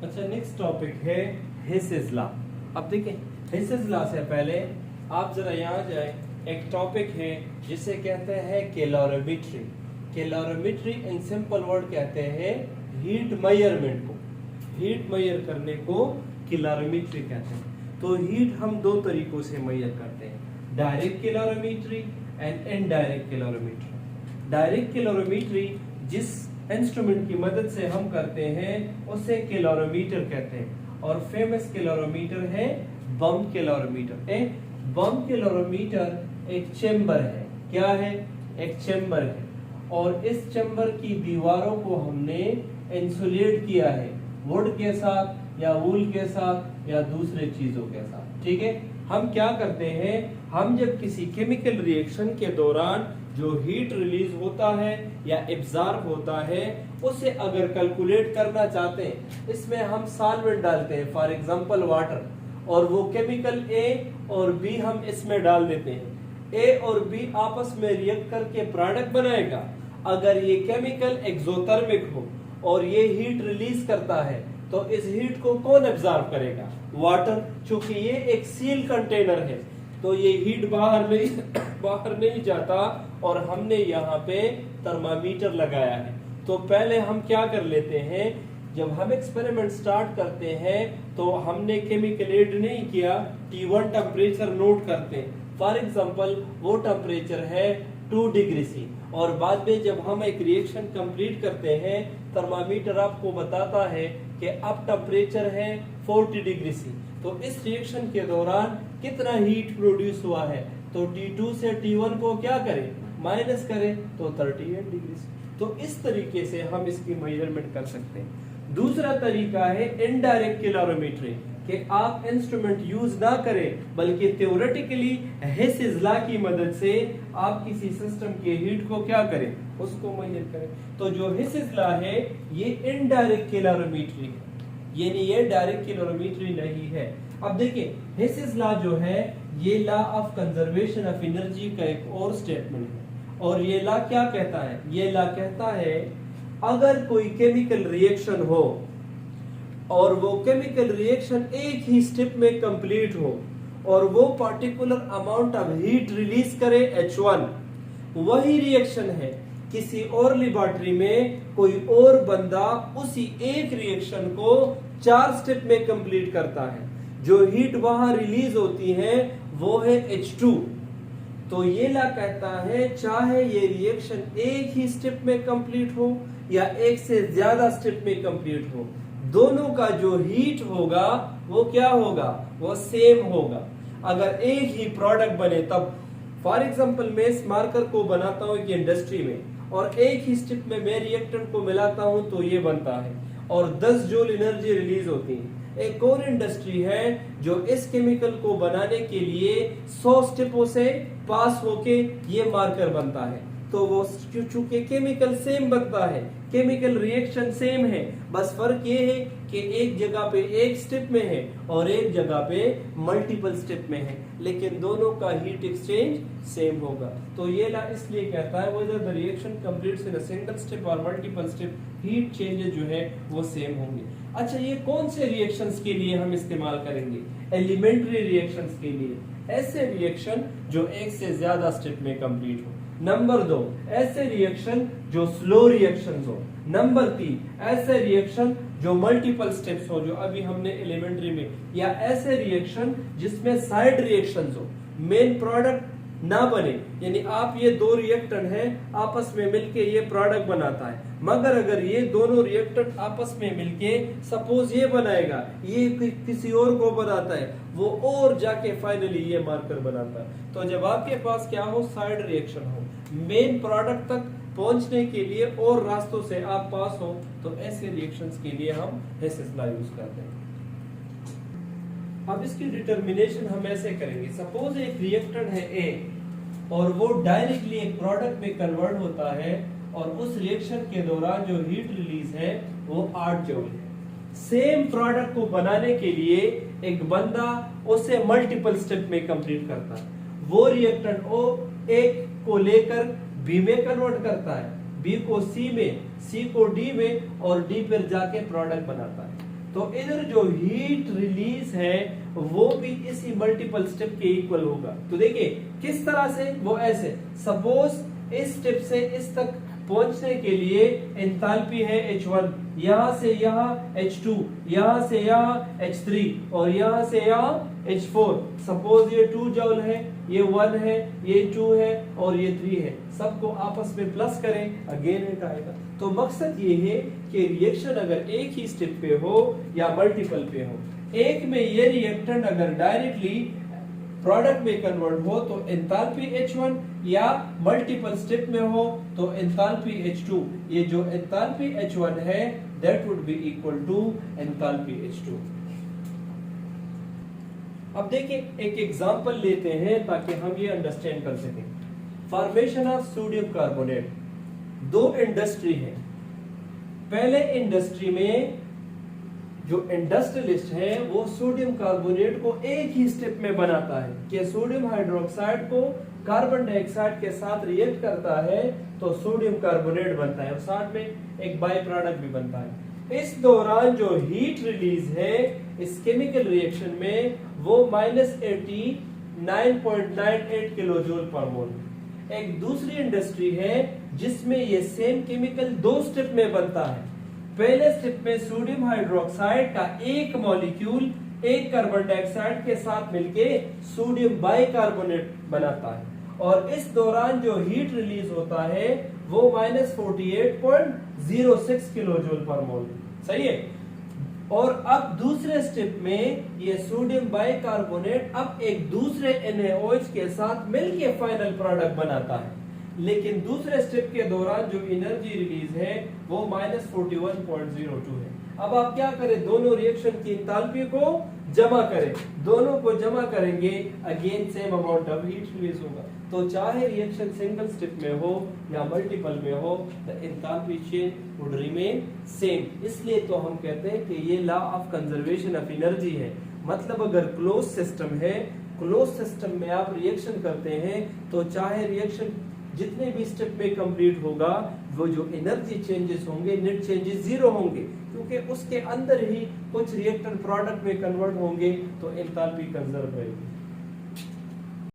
अच्छा, next topic है hisses law. अब देखिए, हिसेस लॉ से पहले आप जरा यहाँ जाए। एक टॉपिक है जिसे कहते हैं calorimetry. Calorimetry in simple word कहते हैं हीट मेजरमेंट को। हीट मेजर करने को कैलोरीमेट्री कहते हैं। तो हीट हम दो तरीकों से मेजर करते हैं, direct calorimetry and indirect calorimetry. Direct calorimetry जिस इंस्ट्रूमेंट की मदद से हम करते हैं उसे कैलोरीमीटर कहते हैं, और फेमस कैलोरीमीटर है बम कैलोरीमीटर। एक बम कैलोरीमीटर एक चेंबर है। क्या है? एक चेंबर है, और इस चेंबर की दीवारों को हमने इंसुलेट किया है वुड के साथ या वूल के साथ या दूसरे चीजों के साथ। ठीक है, हम क्या करते हैं, हम जब किसी केमिकल रिएक्शन के दौरान जो हीट रिलीज होता है या एब्जॉर्ब होता है उसे अगर कैलकुलेट करना चाहते हैं, इसमें हम सॉल्वेंट डालते हैं, फॉर एग्जांपल वाटर, और वो केमिकल ए और बी हम इसमें डाल देते हैं। ए और बी आपस में रिएक्ट करके प्रोडक्ट बनाएगा। अगर ये केमिकल एक्सोथर्मिक हो और ये हीट रिलीज करता है तो इस हीट को कौन एब्जॉर्ब करेगा? वाटर। चूंकि ये एक सील कंटेनर है तो ये हीट बाहर नहीं जाता, और हमने यहाँ पे थर्मामीटर लगाया है। तो पहले हम क्या कर लेते हैं, जब हम एक्सपेरिमेंट स्टार्ट करते हैं तो हमने केमिकल ऐड नहीं किया, T1 टेम्परेचर नोट करते हैं। फॉर एग्जांपल वो टेम्परेचर है 2 डिग्री सी, और बाद में जब हम एक रिएक्शन कंप्लीट करते हैं थर्मामीटर आपको बताता है कि अब टेम्परेचर है 40 डिग्री सी। तो इस रिएक्शन के दौरान कितना हीट प्रोड्यूस हुआ है, तो T2 से T1 को क्या करें, माइनस करें, तो 38 डिग्री सी। तो इस तरीके से हम इसकी मेजरमेंट कर सकते हैं। दूसरा तरीका है इनडायरेक्ट कैलोरीमेट्री, कि आप इंस्ट्रूमेंट यूज ना करें बल्कि थ्योरेटिकली हिसेस लॉ की मदद से आप किसी सिस्टम के हीट को क्या करें, उसको मेजर करें। तो जो हिसेस लॉ है ये इनडायरेक्ट कैलोरीमेट्री है, यानी ये डायरेक्ट कैलोरीमेट्री नहीं है। अब देखिए, हिसेस लॉ जो है ये law of conservation of energy का एक और स्टेटमेंट है। और ये लॉ क्या कहता है? ये लॉ कहता है अगर कोई केमिकल रिएक्शन हो और वो केमिकल रिएक्शन एक ही स्टेप में कंप्लीट हो और वो particular amount of heat release करे H1, वही रिएक्शन है किसी और लेबोरेटरी में कोई और बंदा उसी एक रिएक्शन को 4 स्टेप में कंप्लीट करता है, जो हीट वहां रिलीज होती है वो है H2। तो ये ला कहता है चाहे ये रिएक्शन एक ही स्टेप में कंप्लीट हो या एक से ज्यादा स्टेप में कंप्लीट हो, दोनों का जो हीट होगा वो क्या होगा, वो सेम होगा। अगर एक ही प्रोडक्ट बने तब, फॉर एग्जांपल मैं इस मार्कर को बनाता हूं कि इंडस्ट्री में, और एक ही स्टेप में मैं रिएक्टेंट को मिलाता हूं तो ये बनता है और 10 जूल एनर्जी रिलीज होती है। एक और इंडस्ट्री है जो इस केमिकल को बनाने के लिए 100 स्टेपों से पास होके ये मार्कर बनता है। तो वो चूंकि केमिकल सेम बनता है, केमिकल रिएक्शन सेम है, बस फर्क ये है कि एक जगह पे एक स्टेप में है और एक जगह पे मल्टीपल स्टेप में है, लेकिन दोनों का हीट एक्सचेंज सेम होगा। तो ये ला इसलिए कहता है whether the reaction completes in a single step or multiple step, heat changes जो है वो सेम होंगे। अच्छा, ये कौन से रिएक्शंस के लिए हम इस्तेमाल करेंगे? एलिमेंट्री रिएक्शंस के लिए, ऐसे रिएक्शन जो एक से ज्यादा स्टेप में कंप्लीट हो। नंबर 2, ऐसे रिएक्शन जो स्लो रिएक्शंस हो। नंबर 3, ऐसे रिएक्शन जो मल्टीपल स्टेप्स हो, जो अभी हमने एलिमेंट्री में, या ऐसे रिएक्शन जिसमें साइड रिएक्शंस हो, मेन प्रोडक्ट ना बने, यानी आप ये दो रिएक्टेंट हैं आपस में मिलके ये प्रोडक्ट बनाता है, मगर अगर ये दोनों रिएक्टेंट आपस में मिलके सपोज ये बनाएगा, ये किसी और को बनाता है, वो और जाके फाइनली ये मार्कर बनाता है। तो जब आपके पास क्या हो, साइड रिएक्शन हो, मेन प्रोडक्ट तक पहुंचने के लिए और रास्तों से आप पास हो, तो ऐसे रिएक्शंस के लिए हम हिसेस लॉ यूज करते हैं। अब इसकी डिटर्मिनेशन हम ऐसे करेंगे, सपोज एक रिएक्टेंट है A और वो डायरेक्टली एक प्रोडक्ट में कन्वर्ट होता है और उस रिएक्शन के दौरान जो हीट रिलीज है वो 8 जूल है। सेम प्रोडक्ट को बनाने के लिए एक बंदा उसे मल्टीपल स्टेप में कंप्लीट करता है। वो रिएक्टेंट O एक को लेकर B में कन्वर्ट करता है, B को C में, C को D में और D पर जाके प्रोडक्ट बनाता है। तो इधर जो हीट रिलीज है वो भी इसी मल्टीपल स्टेप के इक्वल होगा। तो देखिए किस तरह से, वो ऐसे, सपोज इस स्टेप से इस तक पहुंचने के लिए एंथैल्पी है H1, यहां से यहां H2, यहां से यहां H3 और यहां से यहां H4। सपोज ये 2 जूल है, ये 1 है, ये 2 है और ये 3 है, सबको आपस में प्लस करें, अगेन हिट आएगा। तो मकसद ये है कि रिएक्शन अगर एक ही स्टेप पे हो या मल्टीपल पे हो, एक में ये रिएक्टेंट अगर डायरेक्टली प्रोडक्ट में कन्वर्ट हो तो एंथैल्पी H1, या मल्टीपल स्टेप में हो तो एंथैल्पी H2। ये जो एंथैल्पी H1 है that would be equal to enthalpy H2। अब देखिए एक एग्जांपल लेते हैं ताकि हम ये अंडरस्टैंड कर सकें। फॉर्मेशन ऑफ सोडियम कार्बोनेट, दो इंडस्ट्री है। पहले इंडस्ट्री में जो इंडस्ट्रियलिस्ट है वो सोडियम कार्बोनेट को एक ही स्टेप में बनाता है कि सोडियम हाइड्रोक्साइड को कार्बन डाइऑक्साइड के साथ रिएक्ट करता है तो सोडियम कार्बोनेट बनता है और साथ में एक बाय प्रोडक्ट भी बनता है। इस दौरान जो हीट रिलीज है इस केमिकल रिएक्शन में वो -89.98 किलो जूल पर मोल। एक दूसरी इंडस्ट्री है जिसमें ये सेम केमिकल दो स्टेप में बनता है। पहले स्टेप में सोडियम हाइड्रोक्साइड का एक मॉलिक्यूल एक कार्बन डाइऑक्साइड के साथ मिलके सोडियम बाइकार्बोनेट बनाता है और इस दौरान जो हीट रिलीज होता है वो -48.06 किलो जूल पर मोल। सही है। और अब दूसरे स्टेप में ये सोडियम बाइकार्बोनेट अब एक दूसरे NaOH के साथ मिलके फाइनल प्रोडक्ट बनाता है, लेकिन दूसरे स्टेप के दौरान जो एनर्जी रिलीज है वो -41.02 है। अब आप क्या करें, दोनों रिएक्शन की एंथैल्पी को जमा करें, दोनों को जमा करेंगे again same amount of heat release होगा। तो चाहे रिएक्शन सिंगल स्टेप में हो या मल्टीपल में हो the enthalpy change would remain same. इसलिए तो हम कहते हैं कि ये law of conservation of energy है। मतलब अगर क्लोज सिस्टम है, क्लोज सिस्टम में आप रिएक्शन करते हैं तो चाहे रिएक्शन जितने भी स्टेप में कंप्लीट होगा वो जो एनर्जी चेंजेस होंगे नेट चेंजेस जीरो होंगे, क्योंकि उसके अंदर ही कुछ रिएक्टेंट प्रोडक्ट में कन्वर्ट होंगे तो एंथैल्पी कंजर्व रहेगी।